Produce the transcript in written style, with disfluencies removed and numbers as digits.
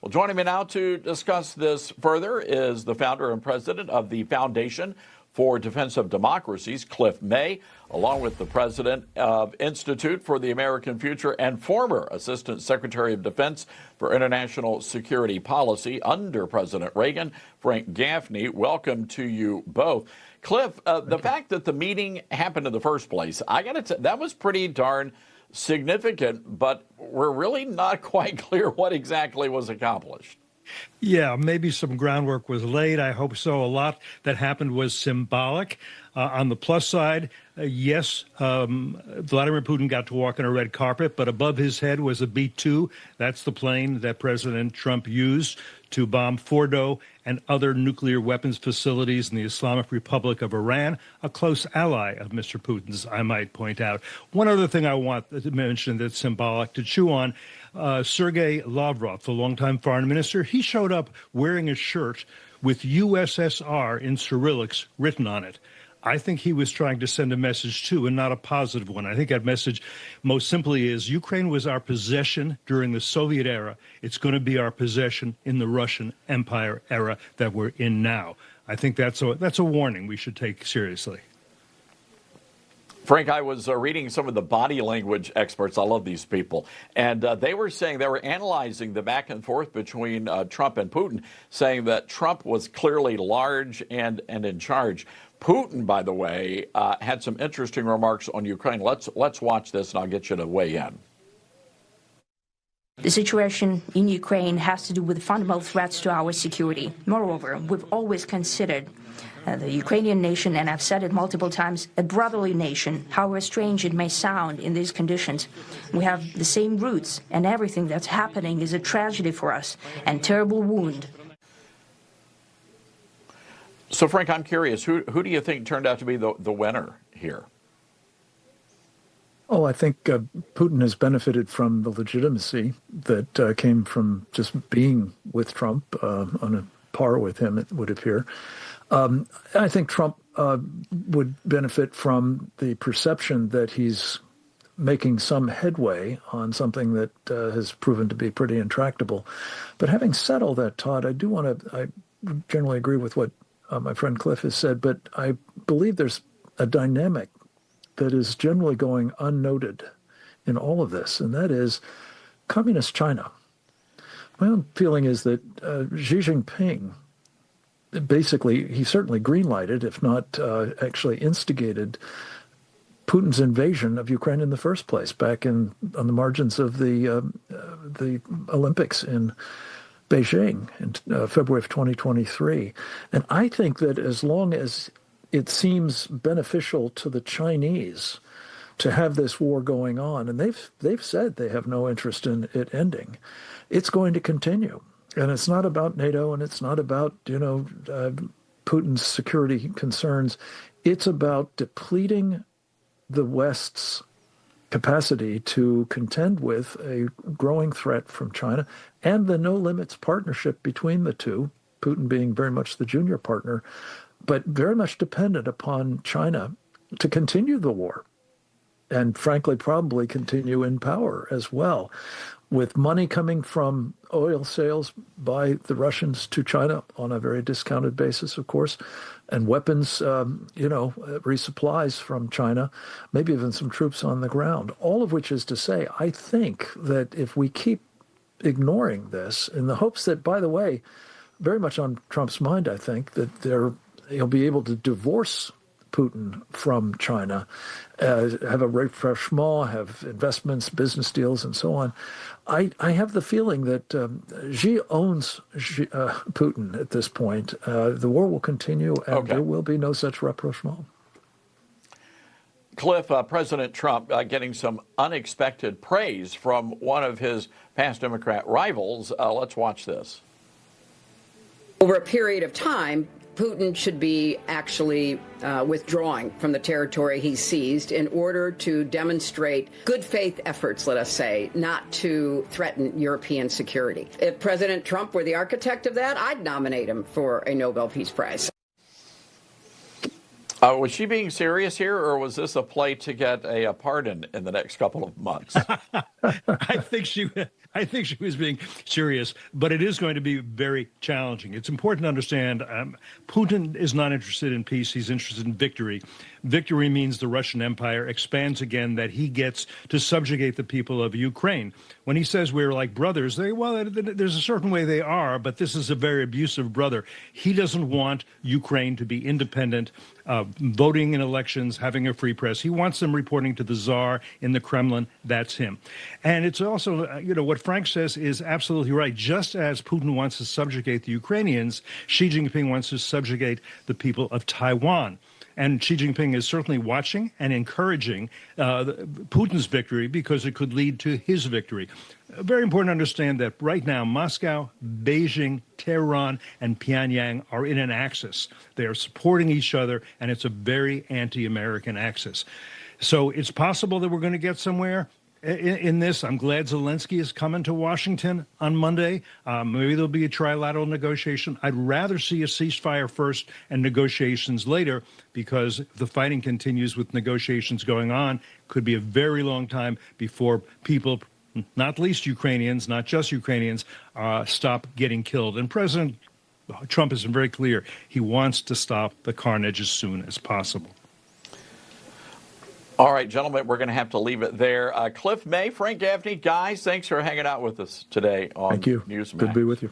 Well, joining me now to discuss this further is the founder and president of the Foundation for Defense of Democracies, Cliff May, along with the president of Institute for the American Future and former Assistant Secretary of Defense for International Security Policy under President Reagan, Frank Gaffney. Welcome to you both. Cliff, the fact that the meeting happened in the first place, I got to tell you, that was pretty darn significant, but we're really not quite clear what exactly was accomplished. Yeah, maybe some groundwork was laid. I hope so. A lot that happened was symbolic. On the plus side, yes, Vladimir Putin got to walk on a red carpet, but above his head was a B-2. That's the plane that President Trump used to bomb Fordo and other nuclear weapons facilities in the Islamic Republic of Iran, a close ally of Mr. Putin's, I might point out. One other thing I want to mention that's symbolic to chew on, Sergei Lavrov, the longtime foreign minister, he showed up wearing a shirt with USSR in Cyrillics written on it. I think he was trying to send a message, too, and not a positive one. I think that message most simply is Ukraine was our possession during the Soviet era. It's going to be our possession in the Russian Empire era that we're in now. I think that's a warning we should take seriously. Frank, I was reading some of the body language experts. I love these people. And they were saying they were analyzing the back and forth between Trump and Putin, saying that Trump was clearly large and in charge. Putin, by the way, had some interesting remarks on Ukraine. Let's watch this, and I'll get you to weigh in. The situation in Ukraine has to do with fundamental threats to our security. Moreover, we've always considered the Ukrainian nation, and I've said it multiple times, a brotherly nation, however strange it may sound in these conditions. We have the same roots, and everything that's happening is a tragedy for us and terrible wound. So, Frank, I'm curious, who do you think turned out to be the winner here? Oh, I think Putin has benefited from the legitimacy that came from just being with Trump on a par with him, it would appear. I think Trump would benefit from the perception that he's making some headway on something that has proven to be pretty intractable. But having said all that, Todd, I generally agree with what my friend Cliff has said, but I believe there's a dynamic that is generally going unnoted in all of this, and that is communist China. My own feeling is that Xi Jinping, basically, he certainly greenlighted, if not actually instigated, Putin's invasion of Ukraine in the first place, back on the margins of the Olympics in Beijing in February of 2023. And I think that as long as it seems beneficial to the Chinese to have this war going on, and they've said they have no interest in it ending, it's going to continue. And it's not about NATO, and it's not about, Putin's security concerns. It's about depleting the West's capacity to contend with a growing threat from China and the no-limits partnership between the two, Putin being very much the junior partner, but very much dependent upon China to continue the war and, frankly, probably continue in power as well, with money coming from oil sales by the Russians to China on a very discounted basis, of course, and weapons, resupplies from China, maybe even some troops on the ground, all of which is to say, I think that if we keep ignoring this in the hopes that, by the way, very much on Trump's mind, I think, that he'll be able to divorce Putin from China, have a rapprochement, have investments, business deals, and so on. I have the feeling that Xi owns Putin at this point. The war will continue, and there will be no such rapprochement. Cliff, President Trump getting some unexpected praise from one of his past Democrat rivals. Let's watch this. Over a period of time, Putin should be actually withdrawing from the territory he seized in order to demonstrate good faith efforts, let us say, not to threaten European security. If President Trump were the architect of that, I'd nominate him for a Nobel Peace Prize. Was she being serious here, or was this a play to get a pardon in the next couple of months? I think I think she was being serious, but it is going to be very challenging. It's important to understand Putin is not interested in peace. He's interested in victory. Victory means the Russian Empire expands again, that he gets to subjugate the people of Ukraine. When he says we're like brothers, there's a certain way they are, but this is a very abusive brother. He doesn't want Ukraine to be independent, voting in elections, having a free press. He wants them reporting to the Tsar in the Kremlin. That's him. And it's also, what Frank says is absolutely right. Just as Putin wants to subjugate the Ukrainians, Xi Jinping wants to subjugate the people of Taiwan. And Xi Jinping is certainly watching and encouraging Putin's victory because it could lead to his victory. Very important to understand that right now, Moscow, Beijing, Tehran, and Pyongyang are in an axis. They are supporting each other, and it's a very anti-American axis. So it's possible that we're going to get somewhere in this. I'm glad Zelenskyy is coming to Washington on Monday. Maybe there'll be a trilateral negotiation. I'd rather see a ceasefire first and negotiations later, because if the fighting continues with negotiations going on, could be a very long time before people, not least Ukrainians, not just Ukrainians, stop getting killed. And President Trump has been very clear. He wants to stop the carnage as soon as possible. All right, gentlemen, we're going to have to leave it there. Cliff May, Frank Gaffney, guys, thanks for hanging out with us today on Thank you. Newsmax. Good to be with you.